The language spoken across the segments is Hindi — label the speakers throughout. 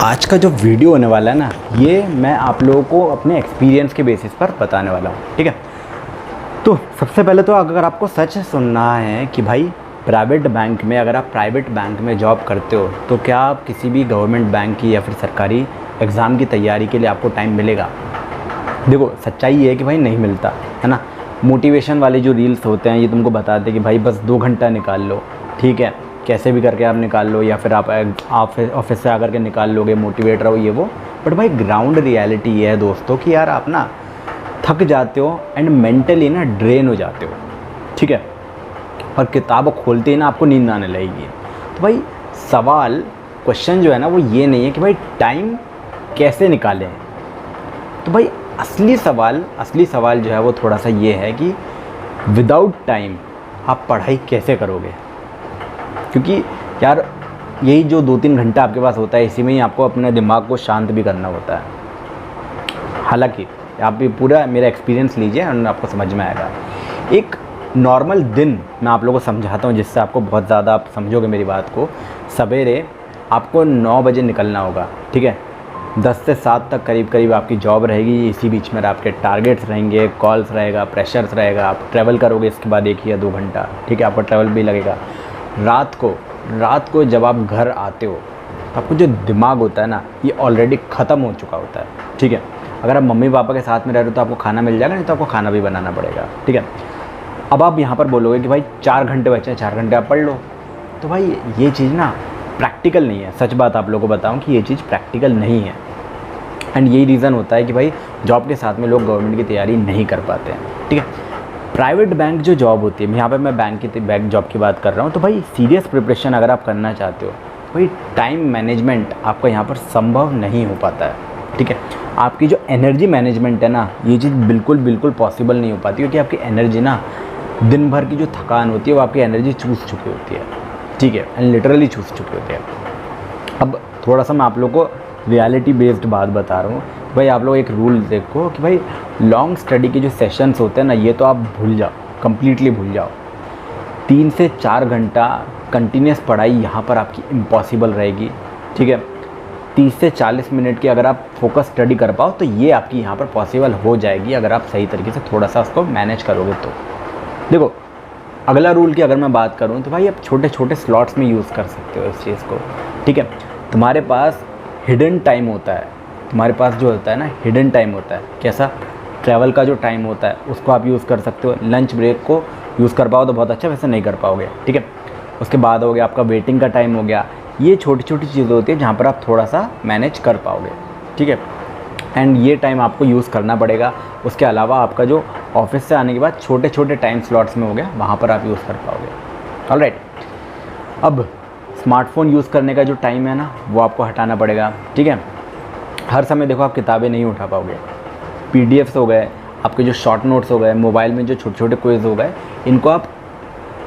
Speaker 1: आज का जो वीडियो होने वाला है ना, ये मैं आप लोगों को अपने एक्सपीरियंस के बेसिस पर बताने वाला हूँ। ठीक है, तो सबसे पहले तो अगर आपको सच सुनना है कि भाई प्राइवेट बैंक में, अगर आप प्राइवेट बैंक में जॉब करते हो तो क्या आप किसी भी गवर्नमेंट बैंक की या फिर सरकारी एग्ज़ाम की तैयारी के लिए आपको टाइम मिलेगा? देखो, सच्चाई ये है कि भाई नहीं मिलता है ना। मोटिवेशन वाले जो रील्स होते हैं ये तुमको बताते हैं कि भाई बस 2 घंटा निकाल लो, ठीक है, कैसे भी करके आप निकाल लो, या फिर आप ऑफिस से आकर के निकाल लोगे, मोटिवेट रहो, ये वो। बट भाई ग्राउंड रियलिटी ये है दोस्तों कि यार आप ना थक जाते हो एंड मेंटली ना ड्रेन हो जाते हो, ठीक है, और किताब खोलते ही ना आपको नींद आने लगेगी। तो भाई क्वेश्चन जो है ना वो ये नहीं है कि भाई टाइम कैसे निकालें। तो भाई असली सवाल जो है वो थोड़ा सा ये है कि विदाउट टाइम आप पढ़ाई कैसे करोगे? क्योंकि यार यही जो 2-3 घंटा आपके पास होता है, इसी में ही आपको अपने दिमाग को शांत भी करना होता है। हालांकि आप भी पूरा मेरा एक्सपीरियंस लीजिए और आपको समझ में आएगा। एक नॉर्मल दिन मैं आप लोगों को समझाता हूँ जिससे आपको बहुत ज़्यादा आप समझोगे मेरी बात को। सवेरे आपको 9 बजे निकलना होगा, ठीक है, 10 से 7 तक करीब आपकी जॉब रहेगी। इसी बीच में आपके टारगेट्स रहेंगे, कॉल्स रहेगा, प्रेशर्स रहेगा, आप ट्रैवल करोगे इसके बाद 1 या 2 घंटा, ठीक है, आपका ट्रैवल भी लगेगा। रात को जब आप घर आते हो तो आपको जो दिमाग होता है ना ये ऑलरेडी ख़त्म हो चुका होता है, ठीक है। अगर आप मम्मी पापा के साथ में रह रहे हो तो आपको खाना मिल जाएगा, नहीं तो आपको खाना भी बनाना पड़ेगा, ठीक है। अब आप यहाँ पर बोलोगे कि भाई 4 घंटे बचे हैं, 4 घंटे आप पढ़ लो। तो भाई ये चीज़ ना प्रैक्टिकल नहीं है। सच बात आप लोगों को बताऊं कि ये चीज़ प्रैक्टिकल नहीं है। एंड यही रीज़न होता है कि भाई जॉब के साथ में लोग गवर्नमेंट की तैयारी नहीं कर पाते हैं, ठीक है। प्राइवेट बैंक जो जॉब होती है, यहाँ पे मैं बैंक जॉब की बात कर रहा हूँ। तो भाई सीरियस प्रिपरेशन अगर आप करना चाहते हो, भाई टाइम मैनेजमेंट आपका यहाँ पर संभव नहीं हो पाता है, ठीक है। आपकी जो एनर्जी मैनेजमेंट है ना, ये चीज़ बिल्कुल पॉसिबल नहीं हो पाती, क्योंकि आपकी एनर्जी ना दिन भर की जो थकान होती है वो आपकी एनर्जी चूस चुकी होती है, ठीक है, एंड लिटरली चूस चुकी होती है। अब थोड़ा सा मैं आप लोग को रियलिटी बेस्ड बात बता रहा हूँ। भाई आप लोग एक रूल देखो कि भाई लॉन्ग स्टडी के जो सेशंस होते हैं ना, ये तो आप भूल जाओ, कम्प्लीटली भूल जाओ। 3 से 4 घंटा कंटिन्यूस पढ़ाई यहाँ पर आपकी इम्पॉसिबल रहेगी, ठीक है। 30 से 40 मिनट की अगर आप फोकस स्टडी कर पाओ तो ये आपकी यहाँ पर पॉसिबल हो जाएगी, अगर आप सही तरीके से थोड़ा सा उसको मैनेज करोगे तो। देखो, अगला रूल की अगर मैं बात करूँ तो भाई आप छोटे छोटे स्लॉट्स में यूज़ कर सकते हो इस चीज़ को, ठीक है। तुम्हारे पास हिडन टाइम होता है, तुम्हारे पास जो होता है ना हिडन टाइम होता है। कैसा? ट्रैवल का जो टाइम होता है उसको आप यूज़ कर सकते हो। लंच ब्रेक को यूज़ कर पाओ तो बहुत अच्छा, वैसे नहीं कर पाओगे, ठीक है। उसके बाद हो गया आपका वेटिंग का टाइम हो गया। ये छोटी छोटी चीज़ें होती है जहाँ पर आप थोड़ा सा मैनेज कर पाओगे, ठीक है। एंड ये टाइम आपको यूज़ करना पड़ेगा। उसके अलावा आपका जो ऑफिस से आने के बाद छोटे छोटे टाइम स्लॉट्स में हो गया, वहाँ पर आप यूज़ कर पाओगे। ऑलराइट, अब स्मार्टफ़ोन यूज़ करने का जो टाइम है ना वो आपको हटाना पड़ेगा, ठीक है। हर समय देखो आप किताबें नहीं उठा पाओगे। पीडीएफ्स हो गए, आपके जो शॉर्ट नोट्स हो गए, मोबाइल में जो छोटे छोटे क्विज़ हो गए, इनको आप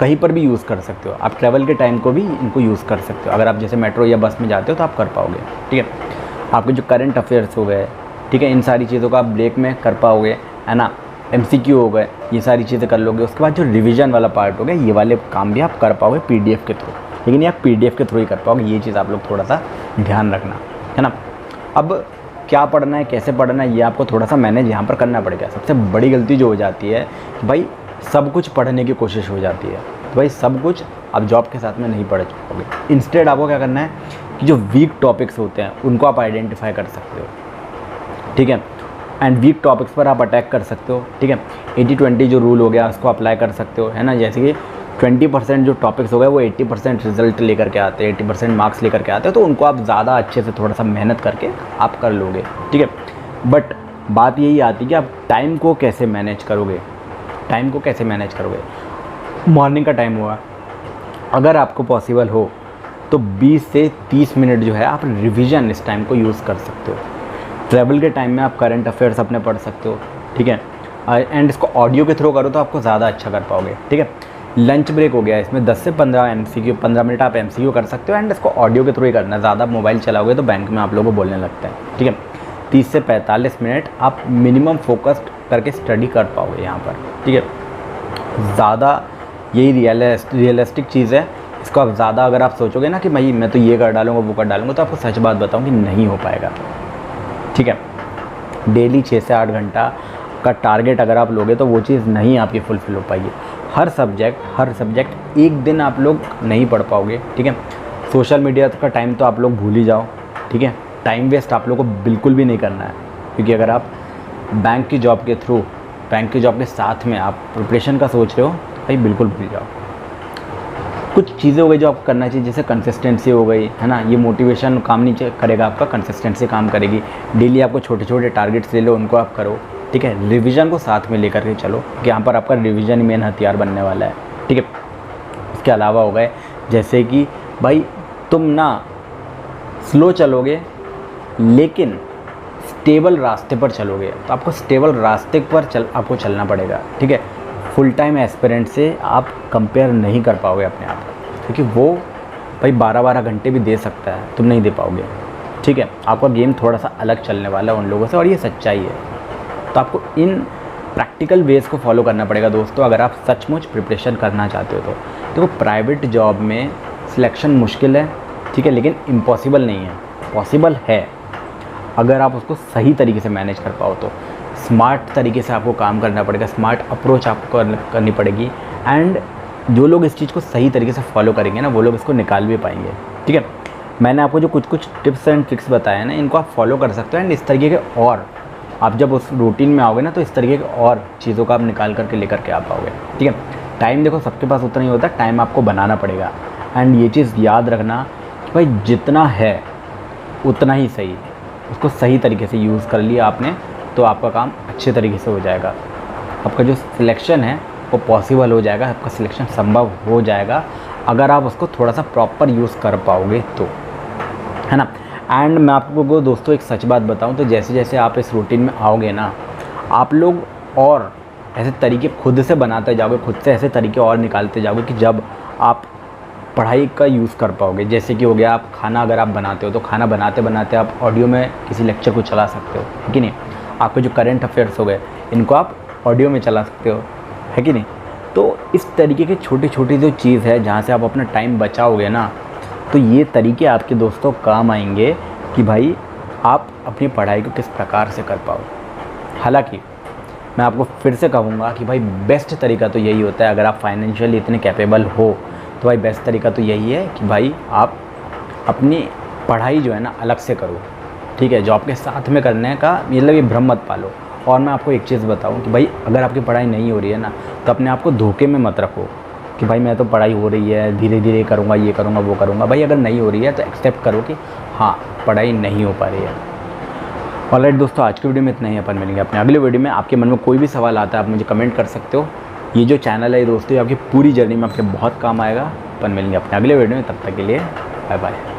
Speaker 1: कहीं पर भी यूज़ कर सकते हो। आप ट्रैवल के टाइम को भी इनको यूज़ कर सकते हो। अगर आप जैसे मेट्रो या बस में जाते हो तो आप कर पाओगे, ठीक है। आपके जो करंट अफेयर्स हो गए, ठीक है, इन सारी चीज़ों को आप ब्रेक में कर पाओगे, है ना। एमसीक्यू हो गए, ये सारी चीज़ें कर लोगे। उसके बाद जो रिवीजन वाला पार्ट हो गया, ये वाले काम भी आप कर पाओगे पीडीएफ के थ्रू, लेकिन ये आप पीडीएफ के थ्रू ही कर पाओगे। ये चीज़ आप लोग थोड़ा सा ध्यान रखना, है ना। अब क्या पढ़ना है, कैसे पढ़ना है, ये आपको थोड़ा सा मैनेज यहाँ पर करना पड़ेगा। सबसे बड़ी गलती जो हो जाती है कि भाई सब कुछ पढ़ने की कोशिश हो जाती है। तो भाई सब कुछ आप जॉब के साथ में नहीं पढ़ पाओगे। इंस्टेड आपको क्या करना है कि जो वीक टॉपिक्स होते हैं उनको आप आइडेंटिफाई कर सकते हो, ठीक है, एंड वीक टॉपिक्स पर आप अटैक कर सकते हो, ठीक है। 80-20 जो रूल हो गया उसको अप्लाई कर सकते हो, है ना। जैसे कि 20% जो टॉपिक्स हो गए वो 80% रिजल्ट लेकर के आते हैं, 80% मार्क्स लेकर के आते हैं, तो उनको आप ज़्यादा अच्छे से थोड़ा सा मेहनत करके आप कर लोगे, ठीक है। बट बात यही आती है कि आप टाइम को कैसे मैनेज करोगे। टाइम को कैसे मैनेज करोगे? मॉर्निंग का टाइम हुआ, अगर आपको पॉसिबल हो तो 20 से 30 मिनट जो है आप रिवीजन इस टाइम को यूज़ कर सकते हो। ट्रैवल के टाइम में आप करंट अफेयर्स अपने पढ़ सकते हो, ठीक है, एंड इसको ऑडियो के थ्रू करो तो आपको ज़्यादा अच्छा कर पाओगे, ठीक है। लंच ब्रेक हो गया, इसमें 10 से 15 मिनट आप एमसीक्यू कर सकते हो, एंड इसको ऑडियो के थ्रू ही करना है। ज़्यादा मोबाइल चलाओगे तो बैंक में आप लोगों को बोलने लगता है, ठीक है। 30 से 45 मिनट आप मिनिमम फोकस्ड करके स्टडी कर पाओगे यहाँ पर, ठीक है। ज़्यादा यही रियलिस्टिक चीज़ है। इसको आप ज़्यादा अगर आप सोचोगे ना कि भाई मैं तो ये कर डालूंगा वो कर डालूंगा, तो आपको सच बात बताऊं कि नहीं हो पाएगा। ठीक है, डेली 6 से 8 घंटा का टारगेट अगर आप लोगे तो वो चीज़ नहीं आपकी फुलफिल हो पाएगी। हर सब्जेक्ट एक दिन आप लोग नहीं पढ़ पाओगे। ठीक है, सोशल मीडिया का टाइम तो आप लोग भूल ही जाओ। ठीक है, टाइम वेस्ट आप लोग को बिल्कुल भी नहीं करना है, क्योंकि अगर आप बैंक की जॉब के थ्रू, बैंक की जॉब के साथ में आप प्रिपरेशन का सोच रहे हो तो भाई बिल्कुल भूल जाओ। कुछ चीज़ें हो गई जो आपको करना चाहिए, जैसे कंसिस्टेंसी हो गई, है ना। ये मोटिवेशन काम नहीं करेगा आपका, कंसिस्टेंसी काम करेगी। डेली आपको छोटे छोटे टारगेट्स ले लो, उनको आप करो। ठीक है, रिवीजन को साथ में लेकर के चलो, कि यहाँ पर आपका रिवीजन मेन हथियार बनने वाला है। ठीक है, इसके अलावा हो गए जैसे कि भाई तुम ना स्लो चलोगे लेकिन स्टेबल रास्ते पर चलोगे, तो आपको स्टेबल रास्ते पर आपको चलना पड़ेगा। ठीक है, फुल टाइम एस्पिरेंट से आप कंपेयर नहीं कर पाओगे अपने आप को, क्योंकि वो भाई 12-12 घंटे भी दे सकता है, तुम नहीं दे पाओगे। ठीक है, आपका गेम थोड़ा सा अलग चलने वाला है उन लोगों से, और ये सच्चाई है। तो आपको इन प्रैक्टिकल वेज़ को फॉलो करना पड़ेगा दोस्तों, अगर आप सचमुच प्रिपरेशन करना चाहते हो तो। देखो, प्राइवेट जॉब में सिलेक्शन मुश्किल है, ठीक है, लेकिन इम्पॉसिबल नहीं है, पॉसिबल है अगर आप उसको सही तरीके से मैनेज कर पाओ तो। स्मार्ट तरीके से आपको काम करना पड़ेगा, स्मार्ट अप्रोच आपको करनी पड़ेगी, एंड जो लोग इस चीज़ को सही तरीके से फॉलो करेंगे ना, वो लोग इसको निकाल भी पाएंगे। ठीक है, मैंने आपको जो कुछ टिप्स एंड ट्रिक्स बताए हैं ना, इनको आप फॉलो कर सकते हो, एंड इस तरीके के और आप जब उस रूटीन में आओगे ना, तो इस तरीके के और चीज़ों को आप निकाल करके लेकर के आ पाओगे। ठीक है, टाइम देखो सबके पास उतना ही होता है, टाइम आपको बनाना पड़ेगा। एंड ये चीज़ याद रखना कि भाई जितना है उतना ही सही, उसको सही तरीके से यूज़ कर लिया आपने तो आपका काम अच्छे तरीके से हो जाएगा। आपका जो सिलेक्शन है वो पॉसिबल हो जाएगा, आपका सिलेक्शन संभव हो जाएगा अगर आप उसको थोड़ा सा प्रॉपर यूज़ कर पाओगे तो, है ना। एंड मैं आपको दोस्तों एक सच बात बताऊं तो जैसे जैसे आप इस रूटीन में आओगे ना, आप लोग और ऐसे तरीके खुद से बनाते जाओगे, खुद से ऐसे तरीके और निकालते जाओगे कि जब आप पढ़ाई का यूज़ कर पाओगे। जैसे कि हो गया, आप खाना अगर आप बनाते हो तो खाना बनाते बनाते आप ऑडियो में किसी लेक्चर को चला सकते हो, है कि नहीं। आपके जो करंट अफेयर्स हो गए, इनको आप ऑडियो में चला सकते हो, है कि नहीं। तो इस तरीके की छोटी छोटी जो चीज़ है जहाँ से आप अपना टाइम बचाओगे ना, तो ये तरीके आपके दोस्तों काम आएंगे कि भाई आप अपनी पढ़ाई को किस प्रकार से कर पाओ। हालांकि मैं आपको फिर से कहूँगा कि भाई बेस्ट तरीका तो यही होता है, अगर आप फाइनेंशियली इतने कैपेबल हो तो भाई बेस्ट तरीका तो यही है कि भाई आप अपनी पढ़ाई जो है ना अलग से करो। ठीक है, जॉब के साथ में करने का मतलब ये भ्रम मत पालो। और मैं आपको एक चीज़ बताऊं कि भाई अगर आपकी पढ़ाई नहीं हो रही है ना, तो अपने आप को धोखे में मत रखो कि भाई मैं तो पढ़ाई हो रही है, धीरे धीरे करूँगा, ये करूँगा, वो करूँगा। भाई अगर नहीं हो रही है तो एक्सेप्ट करो कि हाँ पढ़ाई नहीं हो पा रही है। ऑलराइट दोस्तों, आज की वीडियो में इतना ही। अपन मिलेंगे अपने अगले वीडियो में। आपके मन में कोई भी सवाल आता है आप मुझे कमेंट कर सकते हो। ये जो चैनल है दोस्तों, ये आपकी पूरी जर्नी में आपके बहुत काम आएगा। अपन मिलेंगे अपने अगले वीडियो में, तब तक के लिए बाय बाय।